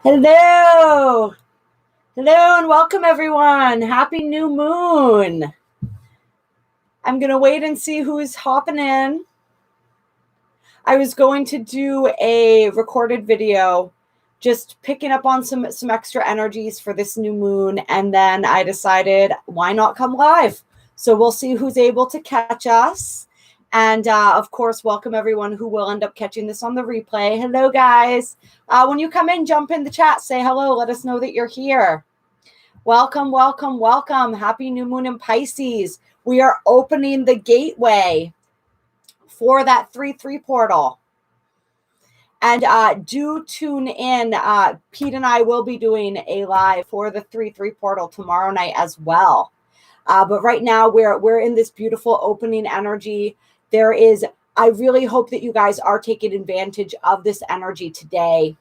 Hello. Hello and welcome everyone. Happy new moon. I'm going to wait and see who's hopping in. I was going to do a recorded video just picking up on some extra energies for this new moon, and then I decided why not come live? So we'll see who's able to catch us. And of course, welcome everyone who will end up catching this on the replay. Hello, guys. When you come in, jump in the chat, say hello. Let us know that you're here. Welcome, welcome, welcome. Happy new moon in Pisces. We are opening the gateway for that 3-3 portal. And do tune in. Pete and I will be doing a live for the 3-3 portal tomorrow night as well. But right now we're in this beautiful opening energy. I really hope that you guys are taking advantage of this energy today.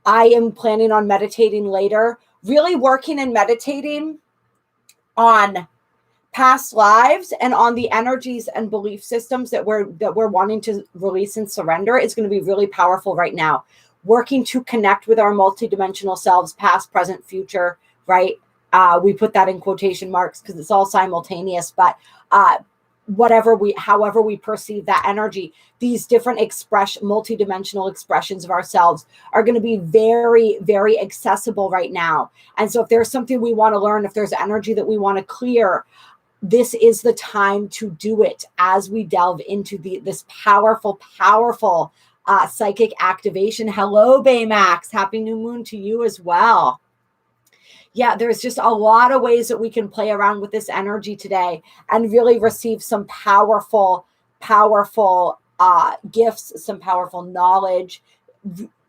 I am planning on meditating later, really working and meditating on past lives and on the energies and belief systems that we're wanting to release and surrender. It's going to be really powerful right now. Working to connect with our multidimensional selves, past, present, future, right? We put that in quotation marks because it's all simultaneous, but however we perceive that energy, these different multidimensional expressions of ourselves are going to be very, very accessible right now. And so if there's something we want to learn, if there's energy that we want to clear, this is the time to do it as we delve into this powerful psychic activation. Hello, Baymax. Happy new moon to you as well. Yeah, there's just a lot of ways that we can play around with this energy today and really receive some powerful gifts, some powerful knowledge,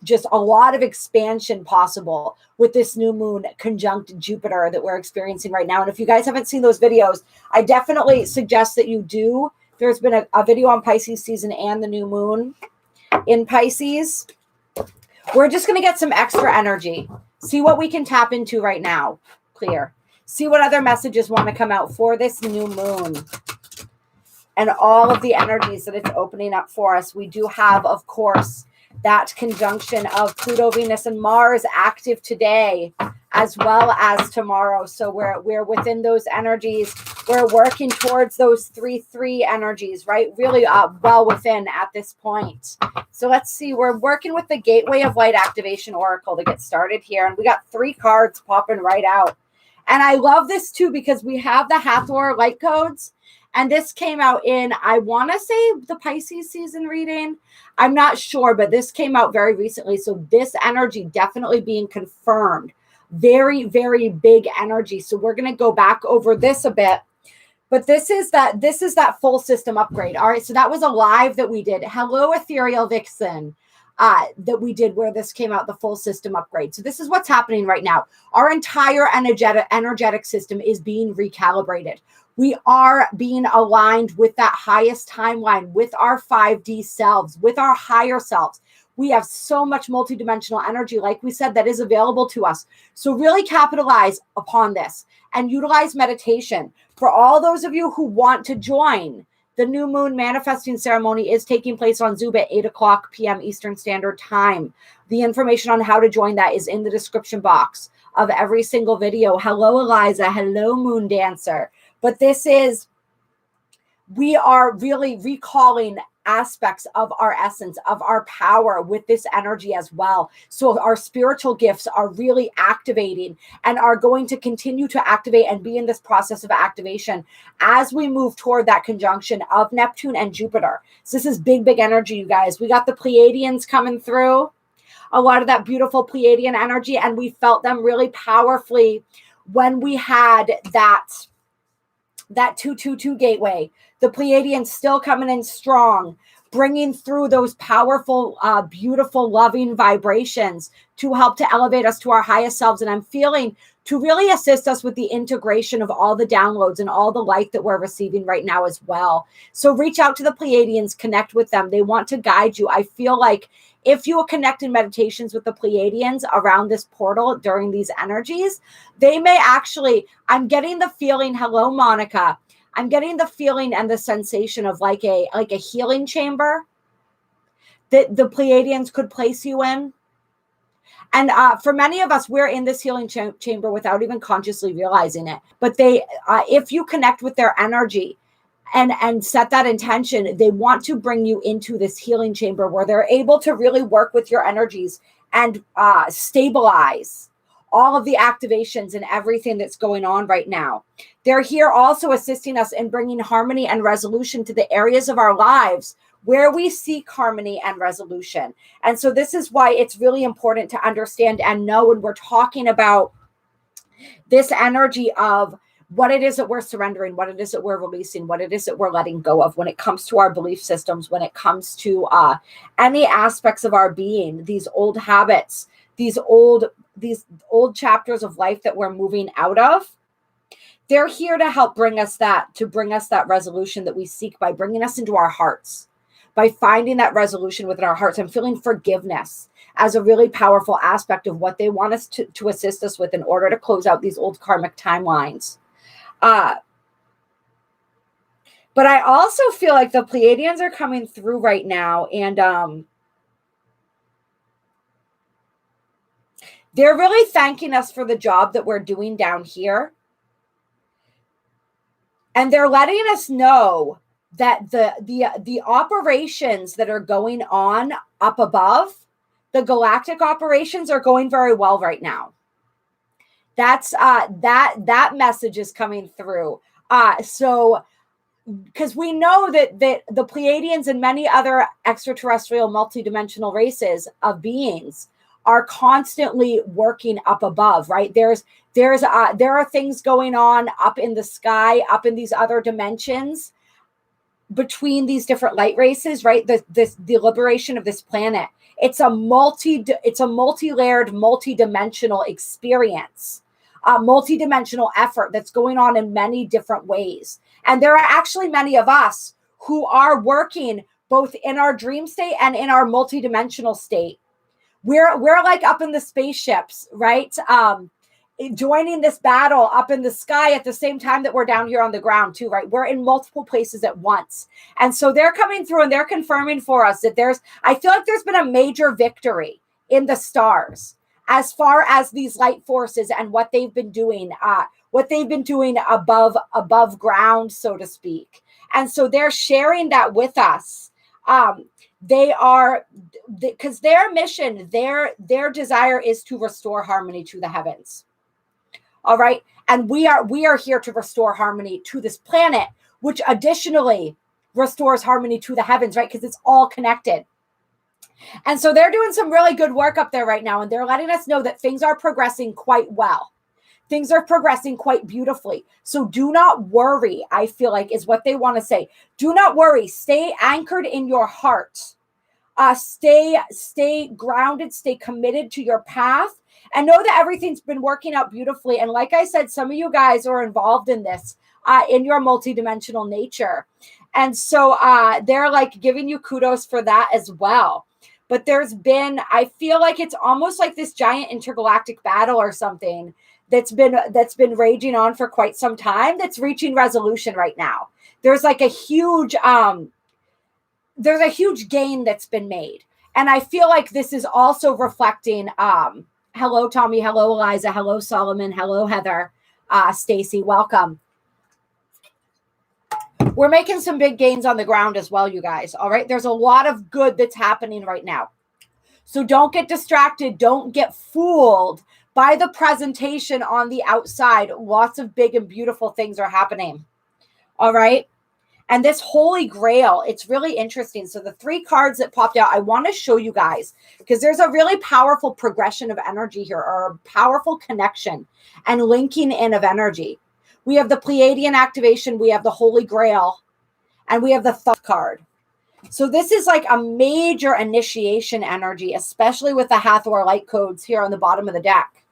just a lot of expansion possible with this new moon conjunct Jupiter that we're experiencing right now. And if you guys haven't seen those videos, I definitely suggest that you do. There's been a video on Pisces season and the new moon in Pisces. We're just going to get some extra energy. See what we can tap into right now. Clear. See what other messages want to come out for this new moon. And all of the energies that it's opening up for us. We do have, of course, that conjunction of Pluto, Venus, and Mars active today, as well as tomorrow. So we're within those energies. We're working towards those 3-3 energies, right? Really well within at this point. So let's see. We're working with the Gateway of Light Activation Oracle to get started here. And we got 3 cards popping right out. And I love this too because we have the Hathor light codes. And this came out in, I want to say, the Pisces season reading. I'm not sure, but this came out very recently. So this energy definitely being confirmed. Very, very big energy. So we're going to go back over this a bit. But this is that full system upgrade. All right. So that was a live that we did. Hello, Ethereal Vixen. That we did where this came out, the full system upgrade. So this is what's happening right now. Our entire energetic system is being recalibrated. We are being aligned with that highest timeline, with our 5D selves, with our higher selves. We have so much multidimensional energy, like we said, that is available to us. So really capitalize upon this and utilize meditation. For all those of you who want to join, the new moon manifesting ceremony is taking place on Zoom at 8:00 p.m. Eastern Standard Time. The information on how to join that is in the description box of every single video. Hello, Eliza. Hello, Moon Dancer. But we are really recalling aspects of our essence, of our power with this energy as well. So our spiritual gifts are really activating and are going to continue to activate and be in this process of activation as we move toward that conjunction of Neptune and Jupiter. So this is big, big energy, you guys. We got the Pleiadians coming through, a lot of that beautiful Pleiadian energy, and we felt them really powerfully when we had that 222 gateway. The Pleiadians still coming in strong, bringing through those powerful, beautiful, loving vibrations to help to elevate us to our highest selves. And I'm feeling to really assist us with the integration of all the downloads and all the light that we're receiving right now as well. So reach out to the Pleiadians, connect with them. They want to guide you. I feel like if you will connect in meditations with the Pleiadians around this portal during these energies, they may actually, I'm getting the feeling, hello, Monica, I'm getting the feeling and the sensation of like a healing chamber that the Pleiadians could place you in. And for many of us, we're in this healing chamber without even consciously realizing it. But if you connect with their energy and set that intention, they want to bring you into this healing chamber where they're able to really work with your energies and stabilize all of the activations and everything that's going on right now. They're here also assisting us in bringing harmony and resolution to the areas of our lives where we seek harmony and resolution. And so this is why it's really important to understand and know when we're talking about this energy of what it is that we're surrendering, what it is that we're releasing, what it is that we're letting go of when it comes to our belief systems, when it comes to any aspects of our being, these old habits, these old chapters of life that we're moving out of. They're here to help bring us that resolution that we seek by bringing us into our hearts, by finding that resolution within our hearts and feeling forgiveness as a really powerful aspect of what they want us to assist us with in order to close out these old karmic timelines. But I also feel like the Pleiadians are coming through right now, and they're really thanking us for the job that we're doing down here. And they're letting us know that the operations that are going on up above, the galactic operations, are going very well right now. That's that message is coming through. So because we know that the Pleiadians and many other extraterrestrial multidimensional races of beings are constantly working up above, right? There are things going on up in the sky, up in these other dimensions between these different light races, right? The liberation of this planet. It's a multi-layered, multi-dimensional experience, a multi-dimensional effort that's going on in many different ways. And there are actually many of us who are working both in our dream state and in our multi-dimensional state. We're like up in the spaceships, right? Joining this battle up in the sky at the same time that we're down here on the ground too, right? We're in multiple places at once. And so they're coming through and they're confirming for us that I feel like there's been a major victory in the stars as far as these light forces and what they've been doing above ground, so to speak. And so they're sharing that with us. Because their mission, their desire is to restore harmony to the heavens. All right. And we are here to restore harmony to this planet, which additionally restores harmony to the heavens, right? Because it's all connected. And so they're doing some really good work up there right now. And they're letting us know that things are progressing quite well. Things are progressing quite beautifully. So do not worry, I feel like is what they want to say. Do not worry. Stay anchored in your heart. Stay grounded, stay committed to your path, and know that everything's been working out beautifully. And like I said, some of you guys are involved in this in your multidimensional nature. And so they're like giving you kudos for that as well. But I feel like it's almost like this giant intergalactic battle or something that's been raging on for quite some time that's reaching resolution right now. There's like a huge gain that's been made. And I feel like this is also reflecting, hello, Tommy. Hello, Eliza. Hello, Solomon. Hello, Heather. Stacy, welcome. We're making some big gains on the ground as well, you guys. All right. There's a lot of good that's happening right now. So don't get distracted. Don't get fooled by the presentation on the outside. Lots of big and beautiful things are happening. All right. And this Holy Grail, it's really interesting. So the 3 cards that popped out, I want to show you guys because there's a really powerful progression of energy here, or a powerful connection and linking in of energy. We have the Pleiadian activation, we have the Holy Grail, and we have the Thought card. So this is like a major initiation energy, especially with the Hathor light codes here on the bottom of the deck.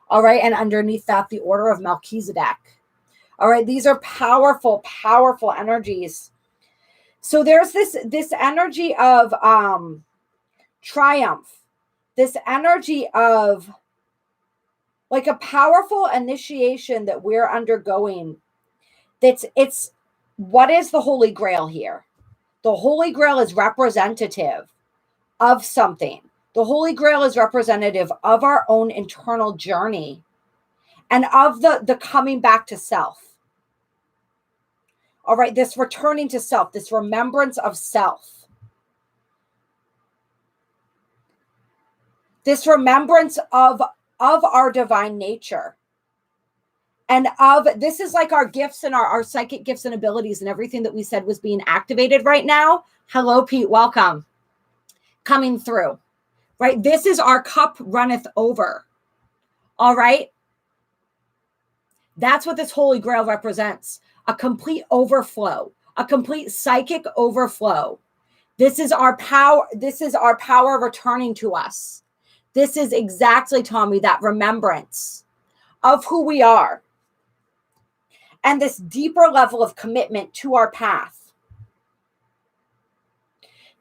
All right, and underneath that, the Order of Melchizedek. All right, these are powerful, powerful energies. So there's this energy of triumph, this energy of like a powerful initiation that we're undergoing. It's what is the Holy Grail here? The Holy Grail is representative of something. The Holy Grail is representative of our own internal journey and of the coming back to self. All right, this returning to self, this remembrance of self. This remembrance of our divine nature. And this is like our gifts and our psychic gifts and abilities and everything that we said was being activated right now. Hello, Pete. Welcome. Coming through, right? This is our cup runneth over. All right. That's what this Holy Grail represents. A complete overflow, a complete psychic overflow. This is our power. This is our power returning to us. This is exactly, Tommy, that remembrance of who we are. And this deeper level of commitment to our path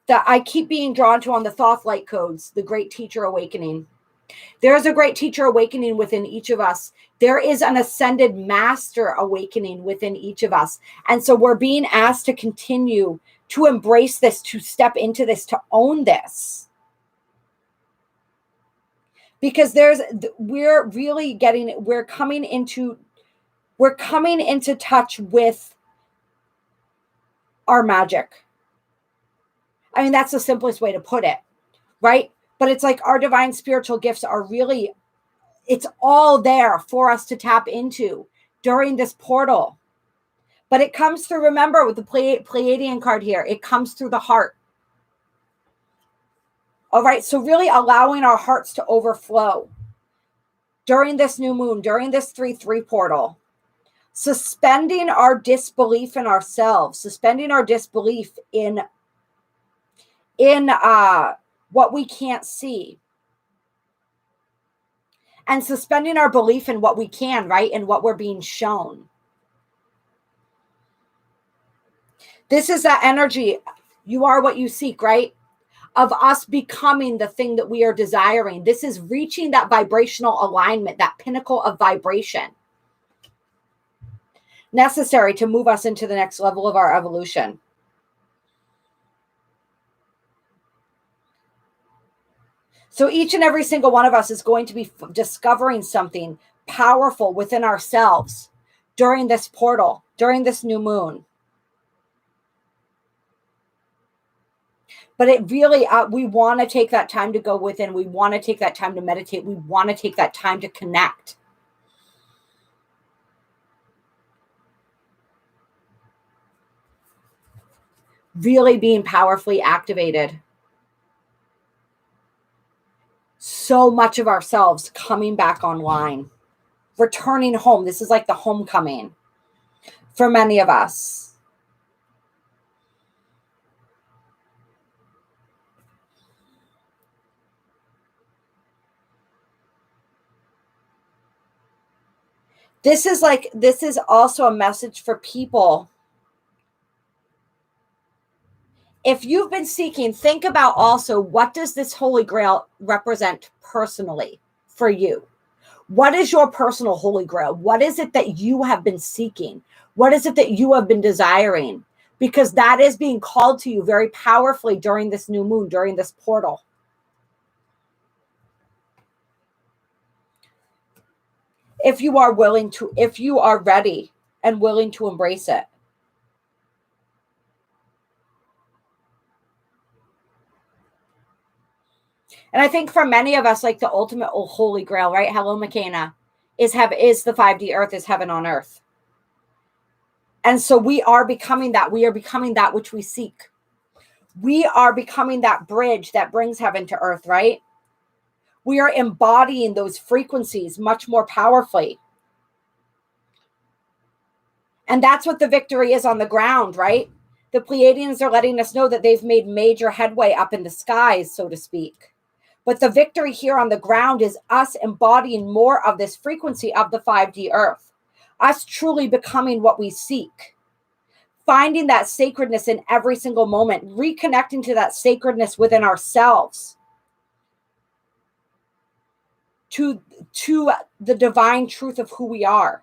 that I keep being drawn to on the Thoth Light Codes, the Great Teacher Awakening. There's a Great Teacher Awakening within each of us. There is an Ascended Master Awakening within each of us. And so we're being asked to continue to embrace this, to step into this, to own this. Because we're coming into touch with our magic. I mean, that's the simplest way to put it, right? But it's like our divine spiritual gifts are really, it's all there for us to tap into during this portal. But it comes through, remember, with the Pleiadian card here, it comes through the heart. All right, so really allowing our hearts to overflow during this new moon, during this 3/3 portal. Suspending our disbelief in ourselves, suspending our disbelief in what we can't see, and suspending our belief in what we can, right? And what we're being shown. This is that energy. You are what you seek, right? Of us becoming the thing that we are desiring. This is reaching that vibrational alignment, that pinnacle of vibration necessary to move us into the next level of our evolution. So each and every single one of us is going to be discovering something powerful within ourselves during this portal, during this new moon. But it really, we want to take that time to go within. We want to take that time to meditate. We want to take that time to connect. Really being powerfully activated. So much of ourselves coming back online, returning home. This is like the homecoming for many of us. This is also a message for people. If you've been seeking, think about also, what does this Holy Grail represent personally for you? What is your personal Holy Grail? What is it that you have been seeking? What is it that you have been desiring? Because that is being called to you very powerfully during this new moon, during this portal. If you are willing to, if you are ready and willing to embrace it. And I think for many of us, like the ultimate Holy Grail, right? Hello, McKenna, is the 5D earth, is heaven on earth. And so we are becoming that. We are becoming that which we seek. We are becoming that bridge that brings heaven to earth, right? We are embodying those frequencies much more powerfully. And that's what the victory is on the ground, right? The Pleiadians are letting us know that they've made major headway up in the skies, so to speak. But the victory here on the ground is us embodying more of this frequency of the 5D earth. Us truly becoming what we seek. Finding that sacredness in every single moment. Reconnecting to that sacredness within ourselves. To the divine truth of who we are.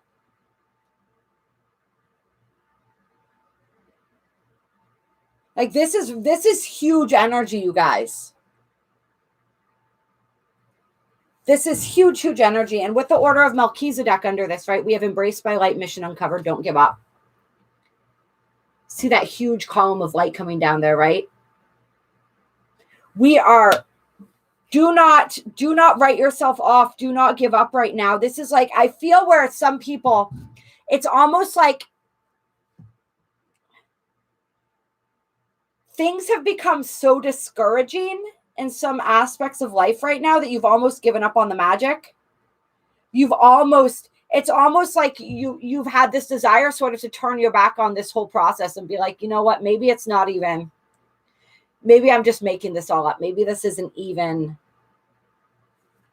Like this is huge energy, you guys. This is huge, huge energy. And with the order of Melchizedek under this, right, we have embraced by light, mission uncovered, don't give up. See that huge column of light coming down there, right? We are, do not write yourself off. Do not give up right now. This is like, I feel where some people, it's almost like things have become so discouraging in some aspects of life right now that you've almost given up on the magic. It's almost like you've had this desire sort of to turn your back on this whole process and be like, you know what, maybe it's not even, maybe I'm just making this all up. Maybe this isn't even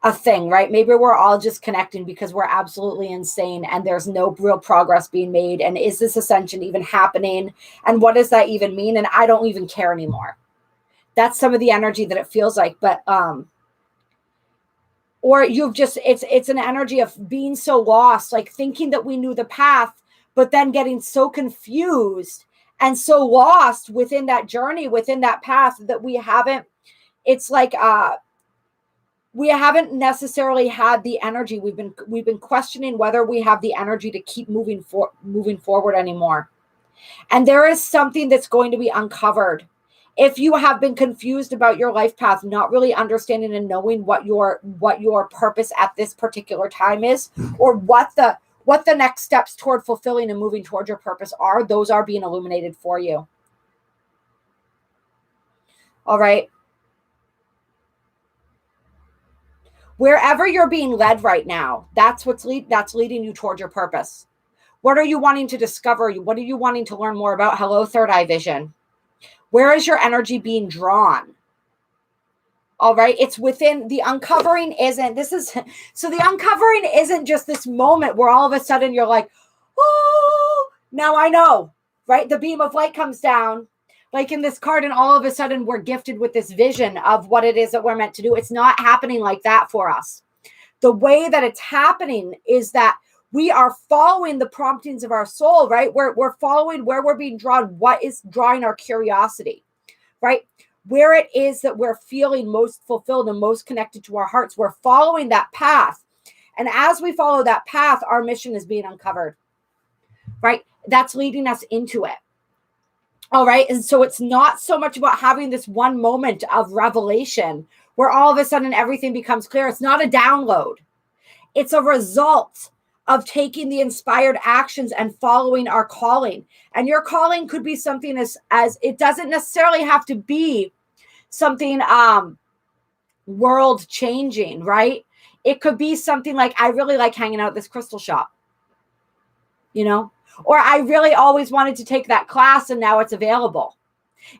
a thing, right? Maybe we're all just connecting because we're absolutely insane and there's no real progress being made. And is this ascension even happening? And what does that even mean? And I don't even care anymore. That's some of the energy that it feels like. But, or you've just, it's an energy of being so lost, like thinking that we knew the path, but then getting so confused and so lost within that journey, within that path that we haven't, it's like, we haven't necessarily had the energy. We've been questioning whether we have the energy to keep moving forward anymore. And there is something that's going to be uncovered. If you have been confused about your life path, not really understanding and knowing what your purpose at this particular time is, or what the next steps toward fulfilling and moving towards your purpose are, those are being illuminated for you. All right. Wherever you're being led right now, that's leading you towards your purpose. What are you wanting to discover? What are you wanting to learn more about? Hello, third eye vision. Where is your energy being drawn? All right. It's within the uncovering so the uncovering isn't just this moment where all of a sudden you're like, oh, now I know, right? The beam of light comes down like in this card and all of a sudden we're gifted with this vision of what it is that we're meant to do. It's not happening like that for us. The way that it's happening is that we are following the promptings of our soul, right? We're following where we're being drawn, what is drawing our curiosity, right? Where it is that we're feeling most fulfilled and most connected to our hearts. We're following that path. And as we follow that path, our mission is being uncovered, right? That's leading us into it. All right. And so it's not so much about having this one moment of revelation where all of a sudden everything becomes clear. It's not a download. It's a result of taking the inspired actions and following our calling. And your calling could be something as it doesn't necessarily have to be something world changing, right? It could be something like, I really like hanging out at this crystal shop, you know, or I really always wanted to take that class and now it's available.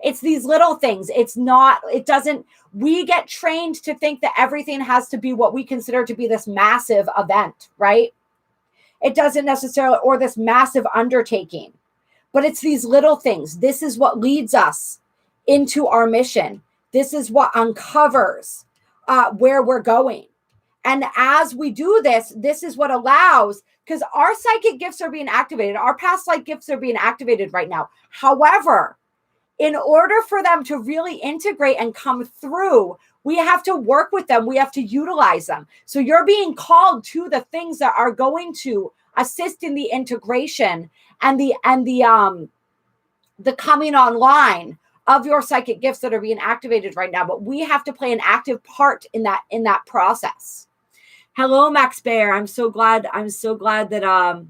It's these little things. We get trained to think that everything has to be what we consider to be this massive event, right? It doesn't necessarily, or this massive undertaking, but it's these little things. This is what leads us into our mission. This is what uncovers where we're going. And as we do this, this is what allows, because our psychic gifts are being activated. Our past life gifts are being activated right now. However, in order for them to really integrate and come through, we have to work with them. We have to utilize them. So you're being called to the things that are going to assist in the integration and the coming online of your psychic gifts that are being activated right now. But we have to play an active part in that process. Hello, Max Bear. I'm so glad that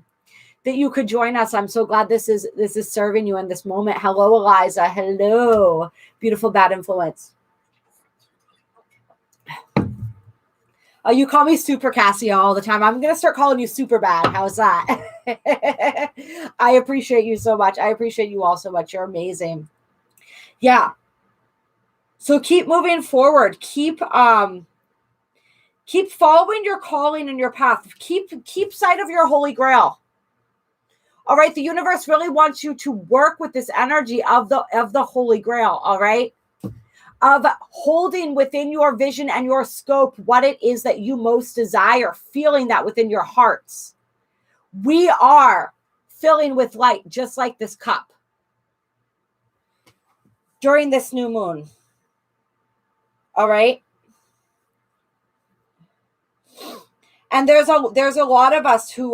that you could join us. I'm so glad this is serving you in this moment. Hello, Eliza. Hello, beautiful bad influence. You call me Super Kassia all the time. I'm going to start calling you Super Bad. How's that? I appreciate you so much. I appreciate you all so much. You're amazing. Yeah. So keep moving forward. Keep following your calling and your path. Keep sight of your holy grail. All right. The universe really wants you to work with this energy of the holy grail. All right. Of holding within your vision and your scope what it is that you most desire, feeling that within your hearts. We are filling with light, just like this cup during this new moon. All right. And there's a lot of us who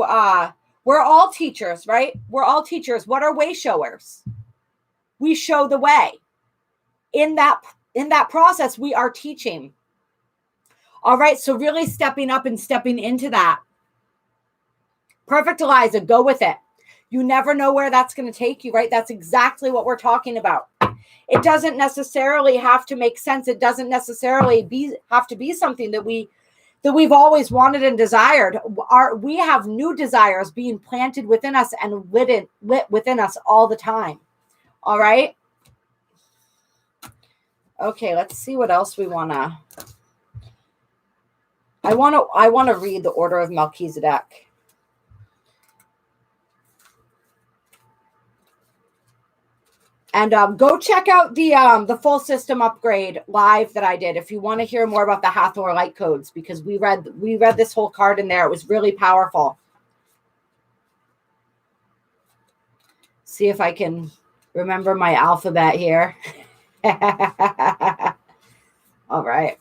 we're all teachers, right? We're all teachers. What are way showers? We show the way. In that process, we are teaching. All right, so really stepping up and stepping into that. Perfect, Eliza, go with it. You never know where that's going to take you, right? That's exactly what we're talking about. It doesn't necessarily have to make sense. It doesn't necessarily have to be something that we've always wanted and desired. We have new desires being planted within us and lit within us all the time. All right. Okay, let's see what else we want to. I want to read the Order of Melchizedek. And go check out the full system upgrade live that I did if you want to hear more about the Hathor light codes, because we read this whole card in there. It was really powerful. See if I can remember my alphabet here. All right.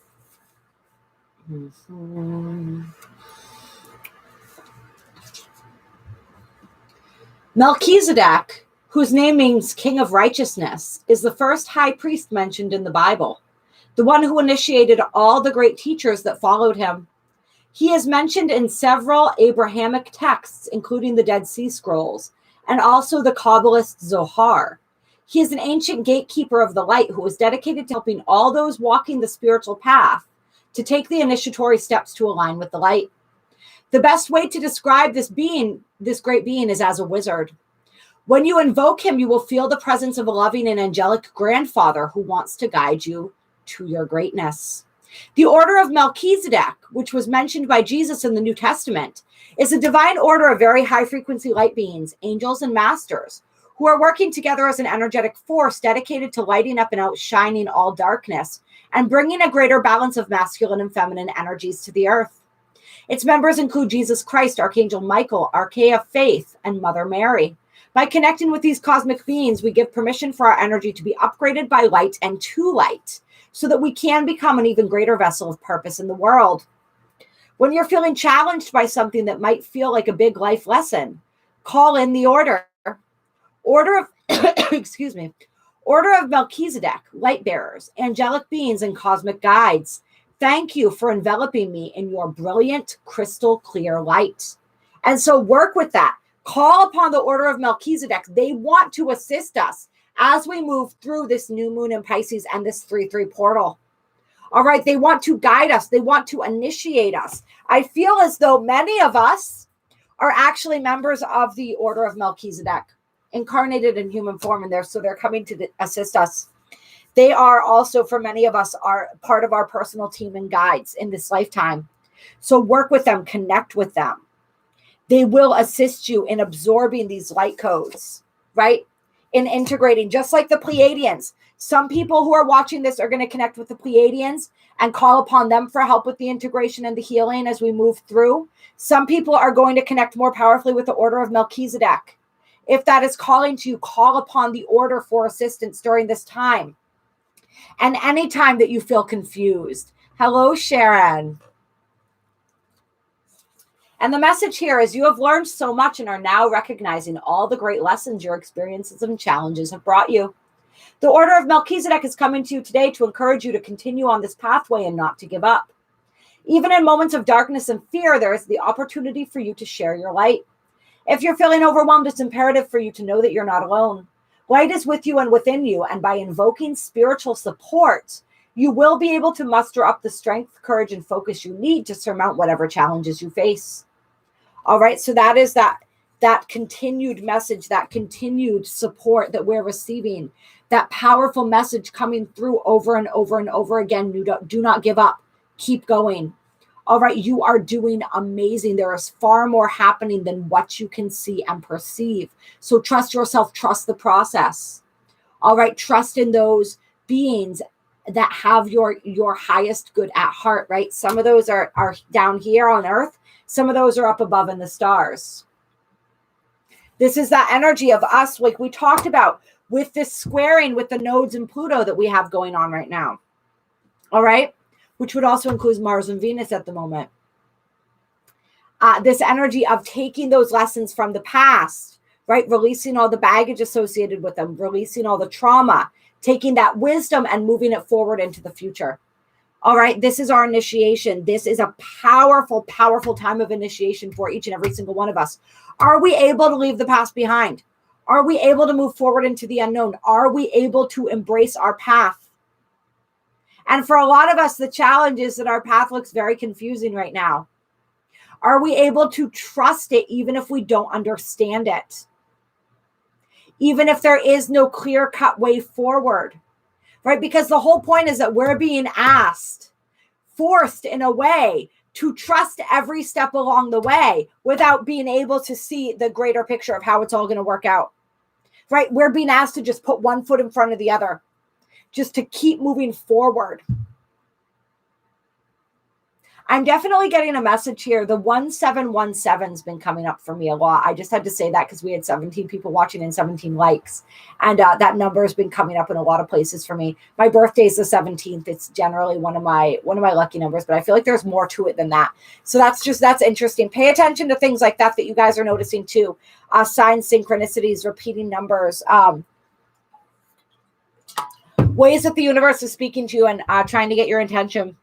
Melchizedek, whose name means King of Righteousness, is the first high priest mentioned in the Bible, the one who initiated all the great teachers that followed him. He is mentioned in several Abrahamic texts, including the Dead Sea Scrolls, and also the Kabbalist Zohar. He is an ancient gatekeeper of the light who was dedicated to helping all those walking the spiritual path to take the initiatory steps to align with the light. The best way to describe this great being, is as a wizard. When you invoke him, you will feel the presence of a loving and angelic grandfather who wants to guide you to your greatness. The Order of Melchizedek, which was mentioned by Jesus in the New Testament, is a divine order of very high-frequency light beings, angels and masters, who are working together as an energetic force dedicated to lighting up and outshining all darkness and bringing a greater balance of masculine and feminine energies to the earth. Its members include Jesus Christ, Archangel Michael, Archea Faith, and Mother Mary. By connecting with these cosmic beings, we give permission for our energy to be upgraded by light and to light, so that we can become an even greater vessel of purpose in the world. When you're feeling challenged by something that might feel like a big life lesson, call in the order. Order of Order of Melchizedek, light bearers, angelic beings, and cosmic guides. Thank you for enveloping me in your brilliant, crystal clear light. And so work with that. Call upon the Order of Melchizedek. They want to assist us as we move through this new moon in Pisces and this 3/3 portal. All right. They want to guide us. They want to initiate us. I feel as though many of us are actually members of the Order of Melchizedek, incarnated in human form in there. So they're coming to assist us. They are also, for many of us, are part of our personal team and guides in this lifetime. So work with them, connect with them. They will assist you in absorbing these light codes, right? In integrating, just like the Pleiadians. Some people who are watching this are going to connect with the Pleiadians and call upon them for help with the integration and the healing as we move through. Some people are going to connect more powerfully with the Order of Melchizedek. If that is calling to you, call upon the order for assistance during this time. And any time that you feel confused. Hello, Sharon. And the message here is you have learned so much and are now recognizing all the great lessons your experiences and challenges have brought you. The Order of Melchizedek is coming to you today to encourage you to continue on this pathway and not to give up. Even in moments of darkness and fear, there is the opportunity for you to share your light. If you're feeling overwhelmed, it's imperative for you to know that you're not alone. Light is with you and within you, and by invoking spiritual support, you will be able to muster up the strength, courage, and focus you need to surmount whatever challenges you face. All right, so that is that continued message, that continued support that we're receiving, that powerful message coming through over and over and over again. Do not give up. Keep going. All right, you are doing amazing. There is far more happening than what you can see and perceive. So trust yourself, trust the process. All right, trust in those beings that have your highest good at heart, right? Some of those are down here on earth. Some of those are up above in the stars. This is that energy of us, like we talked about, with this squaring with the nodes and Pluto that we have going on right now. All right, which would also include Mars and Venus at the moment. this energy of taking those lessons from the past, right? Releasing all the baggage associated with them, releasing all the trauma, taking that wisdom and moving it forward into the future. All right, this is our initiation. This is a powerful, powerful time of initiation for each and every single one of us. Are we able to leave the past behind? Are we able to move forward into the unknown? Are we able to embrace our path? And for a lot of us, the challenge is that our path looks very confusing right now. Are we able to trust it even if we don't understand it? Even if there is no clear-cut way forward, right? Because the whole point is that we're being asked, forced in a way, to trust every step along the way without being able to see the greater picture of how it's all going to work out, right? We're being asked to just put one foot in front of the other, just to keep moving forward. I'm definitely getting a message here. The 1717 has been coming up for me a lot. I just had to say that because we had 17 people watching and 17 likes. And that number has been coming up in a lot of places for me. My birthday is the 17th. It's generally one of my lucky numbers, but I feel like there's more to it than that. So that's interesting. Pay attention to things like that you guys are noticing too. Signs, synchronicities, repeating numbers, ways that the universe is speaking to you and trying to get your attention.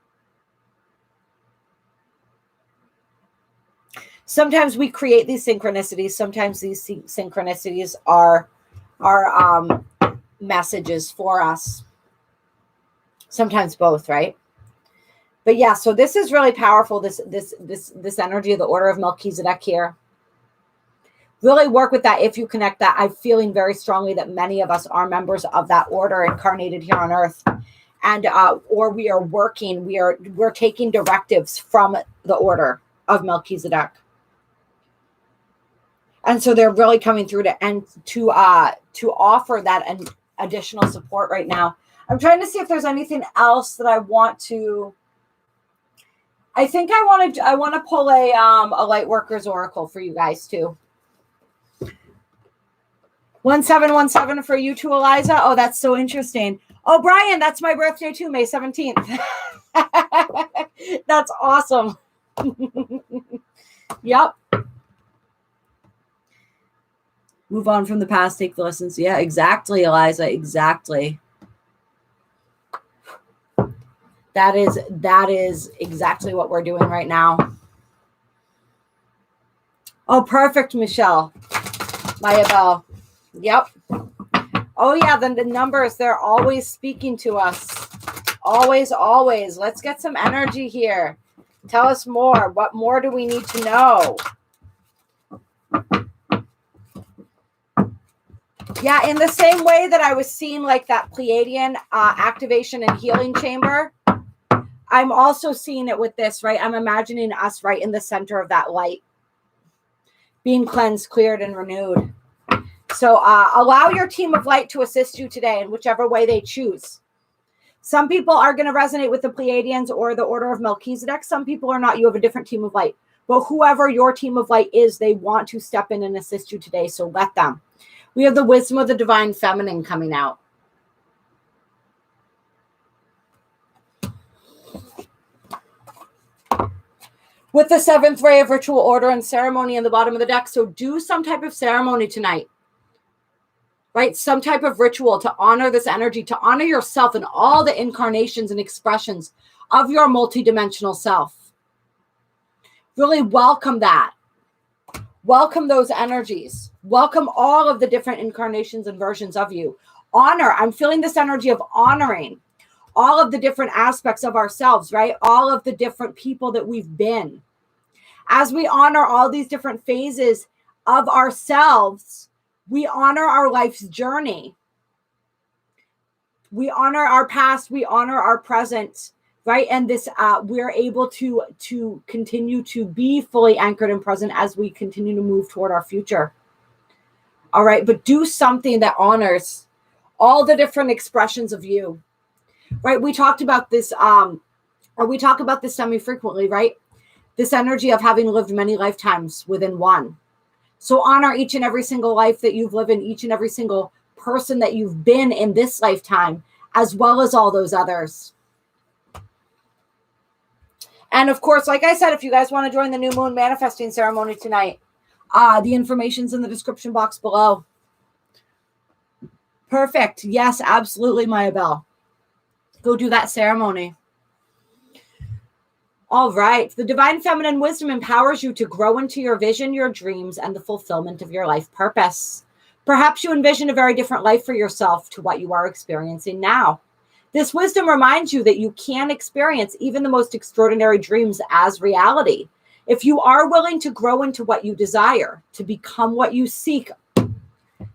Sometimes we create these synchronicities. Sometimes these synchronicities are messages for us. Sometimes both, right? But yeah, so this is really powerful. This energy of the order of Melchizedek here. Really work with that if you connect that. I'm feeling very strongly that many of us are members of that order incarnated here on Earth, and or we are working. We're taking directives from the order of Melchizedek. And so they're really coming through to offer that additional support right now. I'm trying to see if there's anything else that I want to. I think I want to pull a light workers oracle for you guys too. 1717 for you too, Eliza. Oh, that's so interesting. Oh, Brian, that's my birthday too, May 17th. That's awesome. Yep. Move on from the past, take the lessons. Yeah, exactly, Eliza. Exactly. That is exactly what we're doing right now. Oh, perfect, Michelle. Maya Bell. Yep. Oh, yeah, then the numbers, they're always speaking to us. Always, always. Let's get some energy here. Tell us more. What more do we need to know? Yeah, in the same way that I was seeing like that Pleiadian activation and healing chamber, I'm also seeing it with this, right? I'm imagining us right in the center of that light, being cleansed, cleared, and renewed. So allow your team of light to assist you today in whichever way they choose. Some people are going to resonate with the Pleiadians or the Order of Melchizedek. Some people are not. You have a different team of light. But whoever your team of light is, they want to step in and assist you today. So let them. We have the wisdom of the divine feminine coming out. With the 7th ray of ritual order and ceremony in the bottom of the deck. So do some type of ceremony tonight. Right? Some type of ritual to honor this energy, to honor yourself and all the incarnations and expressions of your multidimensional self. Really welcome that. Welcome those energies. Welcome all of the different incarnations and versions of you. Honor. I'm feeling this energy of honoring all of the different aspects of ourselves, right? All of the different people that we've been. As we honor all these different phases of ourselves, we honor our life's journey. We honor our past. We honor our present, right? And this, we're able to continue to be fully anchored and present as we continue to move toward our future. All right. But do something that honors all the different expressions of you, right? We talked about this, or we talk about this semi-frequently, right? This energy of having lived many lifetimes within one. So honor each and every single life that you've lived in, each and every single person that you've been in this lifetime, as well as all those others. And of course, like I said, if you guys want to join the new moon manifesting ceremony tonight, the information's in the description box below. Perfect. Yes, absolutely, Maya Bell. Go do that ceremony. All right. The divine feminine wisdom empowers you to grow into your vision, your dreams, and the fulfillment of your life purpose. Perhaps you envision a very different life for yourself to what you are experiencing now. This wisdom reminds you that you can experience even the most extraordinary dreams as reality. If you are willing to grow into what you desire, to become what you seek.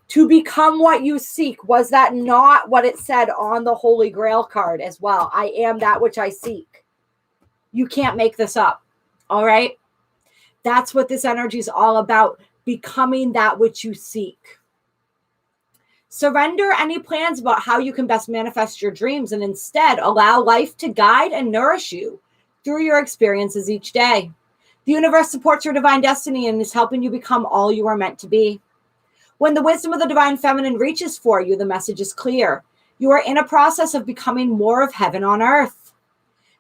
To become what you seek. Was that not what it said on the Holy Grail card as well? I am that which I seek. You can't make this up. All right. That's what this energy is all about. Becoming that which you seek. Surrender any plans about how you can best manifest your dreams and instead allow life to guide and nourish you through your experiences each day. The universe supports your divine destiny and is helping you become all you are meant to be. When the wisdom of the divine feminine reaches for you, the message is clear. You are in a process of becoming more of heaven on earth.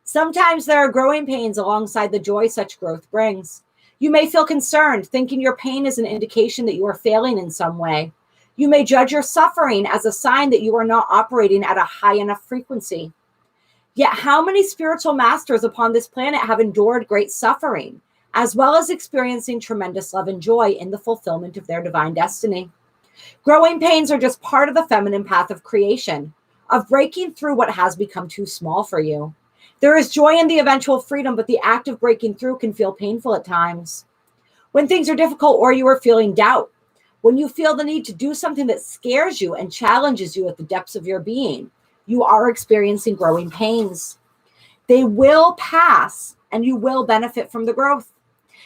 Sometimes there are growing pains alongside the joy such growth brings. You may feel concerned, thinking your pain is an indication that you are failing in some way. You may judge your suffering as a sign that you are not operating at a high enough frequency. Yet how many spiritual masters upon this planet have endured great suffering, as well as experiencing tremendous love and joy in the fulfillment of their divine destiny? Growing pains are just part of the feminine path of creation, of breaking through what has become too small for you. There is joy in the eventual freedom, but the act of breaking through can feel painful at times. When things are difficult or you are feeling doubt, when you feel the need to do something that scares you and challenges you at the depths of your being, you are experiencing growing pains. They will pass and you will benefit from the growth.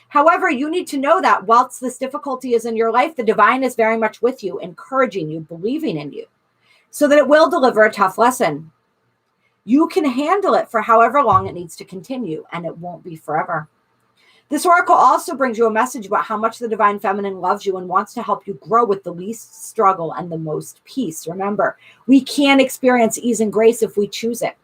However, you need to know that whilst this difficulty is in your life, the divine is very much with you, encouraging you, believing in you, so that it will deliver a tough lesson. You can handle it for however long it needs to continue, and it won't be forever. This oracle also brings you a message about how much the divine feminine loves you and wants to help you grow with the least struggle and the most peace. Remember, we can experience ease and grace if we choose it,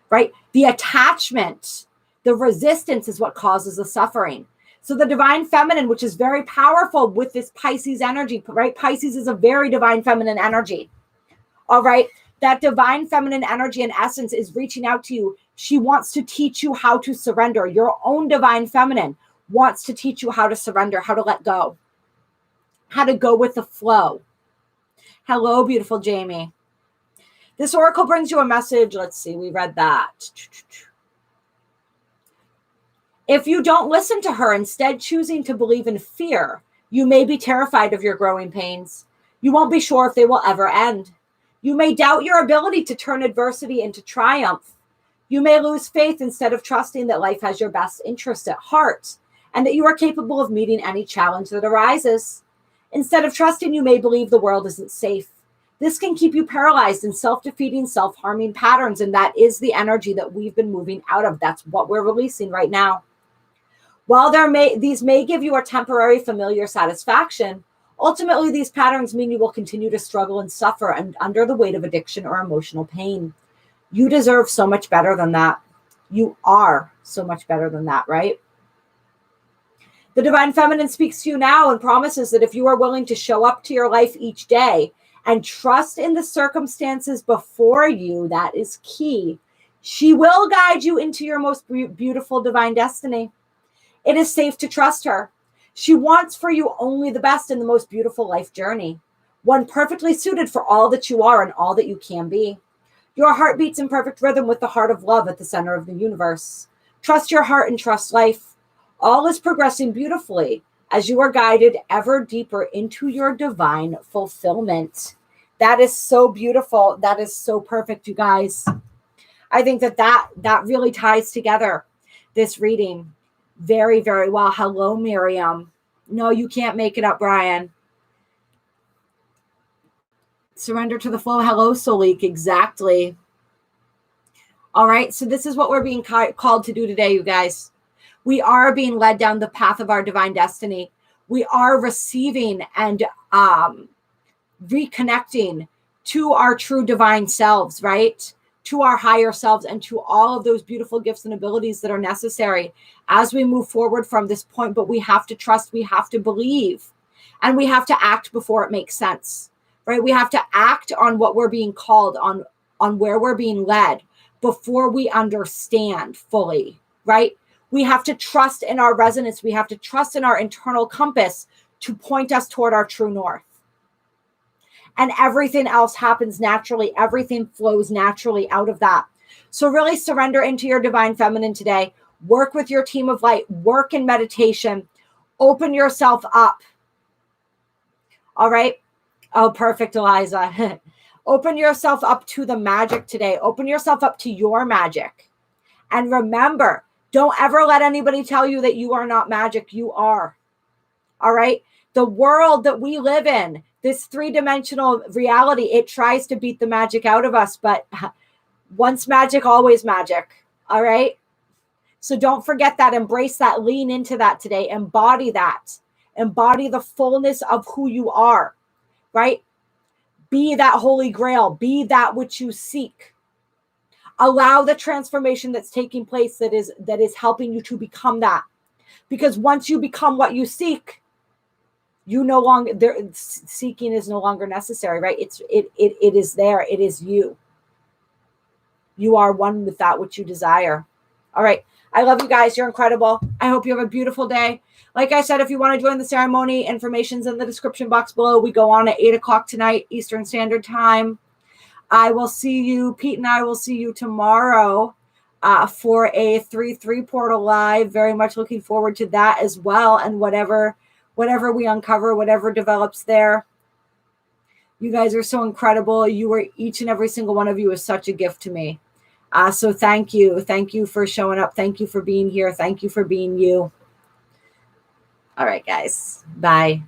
right? The attachment, the resistance is what causes the suffering. So the divine feminine, which is very powerful with this Pisces energy, right? Pisces is a very divine feminine energy. All right. That divine feminine energy in essence is reaching out to you. She wants to teach you how to surrender. Your own divine feminine wants to teach you how to surrender, how to let go, how to go with the flow. Hello, beautiful Jamie. This oracle brings you a message. Let's see. We read that. If you don't listen to her, instead choosing to believe in fear, you may be terrified of your growing pains. You won't be sure if they will ever end. You may doubt your ability to turn adversity into triumph. You may lose faith instead of trusting that life has your best interest at heart and that you are capable of meeting any challenge that arises. Instead of trusting, you may believe the world isn't safe. This can keep you paralyzed in self-defeating, self-harming patterns, and that is the energy that we've been moving out of. That's what we're releasing right now. While these may give you a temporary familiar satisfaction, ultimately, these patterns mean you will continue to struggle and suffer under the weight of addiction or emotional pain. You deserve so much better than that. You are so much better than that, right? The divine feminine speaks to you now and promises that if you are willing to show up to your life each day and trust in the circumstances before you, that is key. She will guide you into your most beautiful divine destiny. It is safe to trust her. She wants for you only the best in the most beautiful life journey, one perfectly suited for all that you are and all that you can be. Your heart beats in perfect rhythm with the heart of love at the center of the universe. Trust your heart and trust life. All is progressing beautifully as you are guided ever deeper into your divine fulfillment. That is so beautiful. That is so perfect, you guys. I think that really ties together this reading very, very well. Hello, Miriam. No, you can't make it up, Brian. Surrender to the flow. Hello, Solik. Exactly. All right. So this is what we're being called to do today, you guys. We are being led down the path of our divine destiny. We are receiving and reconnecting to our true divine selves, right? to our higher selves and to all of those beautiful gifts and abilities that are necessary as we move forward from this point. But we have to trust, we have to believe, and we have to act before it makes sense, right? We have to act on what we're being called on where we're being led before we understand fully, right? We have to trust in our resonance. We have to trust in our internal compass to point us toward our true north. And everything else happens naturally. Everything flows naturally out of that. So really surrender into your divine feminine today. Work with your team of light. Work in meditation. Open yourself up. All right. Oh, perfect, Eliza. Open yourself up to the magic today. Open yourself up to your magic. And remember, don't ever let anybody tell you that you are not magic. You are. All right. The world that we live in, this three-dimensional reality, it tries to beat the magic out of us. But once magic, always magic. All right. So don't forget that. Embrace that. Lean into that today. Embody that. Embody the fullness of who you are. Right. Be that holy grail. Be that which you seek. Allow the transformation that's taking place that is helping you to become that. Because once you become what you seek, you no longer seeking is no longer necessary, right? It is there. It is you. You are one with that which you desire. All right. I love you guys. You're incredible. I hope you have a beautiful day. Like I said, if you want to join the ceremony, information's in the description box below. We go on at 8 o'clock tonight, Eastern Standard Time. I will see you, Pete and I will see you tomorrow for a 3-3 portal live. Very much looking forward to that as well. And whatever we uncover, whatever develops there. You guys are so incredible. You are, each and every single one of you is such a gift to me. So thank you. Thank you for showing up. Thank you for being here. Thank you for being you. All right, guys. Bye.